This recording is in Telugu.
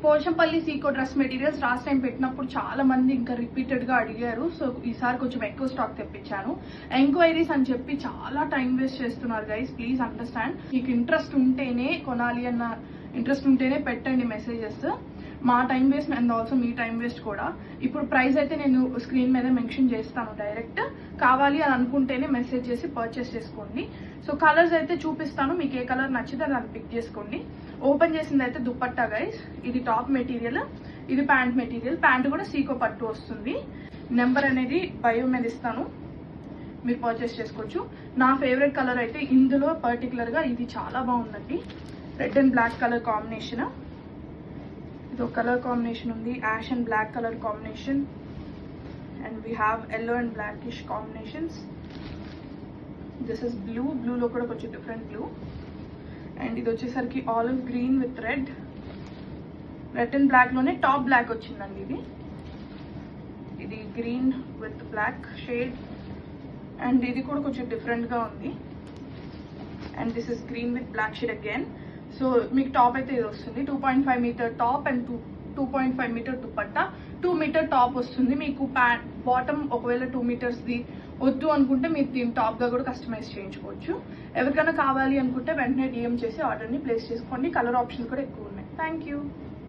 పోచంపల్లి సీకో డ్రెస్ మెటీరియల్స్ లాస్ట్ టైం పెట్టినప్పుడు చాలా మంది ఇంకా రిపీటెడ్ గా అడిగారు. సో ఈసారి కొంచెం ఎక్కువ స్టాక్ తెప్పించాను. ఎంక్వైరీస్ అని చెప్పి చాలా టైం వేస్ట్ చేస్తున్నారు గైస్. Please understand. మీకు ఇంట్రెస్ట్ ఉంటేనే కొనాలి అన్న ఇంట్రెస్ట్ ఉంటేనే పెట్టండి మెసేజెస్. మా time waste and also me time waste కూడా. ఇప్పుడు ప్రైస్ అయితే నేను స్క్రీన్ మీద మెన్షన్ చేస్తాను. డైరెక్ట్ కావాలి అని అనుకుంటేనే మెసేజ్ చేసి పర్చేస్ చేసుకోండి. సో కలర్స్ అయితే చూపిస్తాను. మీకు ఏ కలర్ నచ్చితే దాన్ని పిక్ చేసుకోండి. ఓపెన్ చేసింది అయితే దుపట్టా గైస్. ఇది టాప్ మెటీరియల్, ఇది ప్యాంట్ మెటీరియల్. ప్యాంట్ కూడా సీకో పట్టు వస్తుంది. నెంబర్ అనేది బయో మీద ఇస్తాను, మీరు పర్చేస్ చేసుకోవచ్చు. నా ఫేవరెట్ కలర్ అయితే ఇందులో పర్టికులర్ గా ఇది చాలా బాగుందండి. Red and black colour combination. ఇది ఒక కలర్ కాంబినేషన్ ఉంది, ash and black colour combination, and we have yellow and blackish combinations. This is blue. బ్లూలో కూడా కొంచెం డిఫరెంట్ బ్లూ. అండ్ ఇది వచ్చేసరికి olive green with red. Red and black లోనే టాప్ బ్లాక్ వచ్చిందండి. ఇది green with black shade. And ఇది కూడా కొంచెం డిఫరెంట్ గా ఉంది. And this is green with black shade again. So మీకు టాప్ అయితే ఇది వస్తుంది. 2.5 metre top and 2.5 metre dupatta. 2 metre top వస్తుంది మీకు. బాటమ్ ఒకవేళ 2 మీటర్స్ది వద్దు అనుకుంటే మీరు దీని టాప్ గా కూడా కస్టమైజ్ చేయించుకోవచ్చు. ఎవరికైనా కావాలి అనుకుంటే వెంటనే డిఎం చేసి ఆర్డర్ని ప్లేస్ చేసుకోండి. కలర్ ఆప్షన్స్ కూడా ఎక్కువ ఉన్నాయి. Thank you.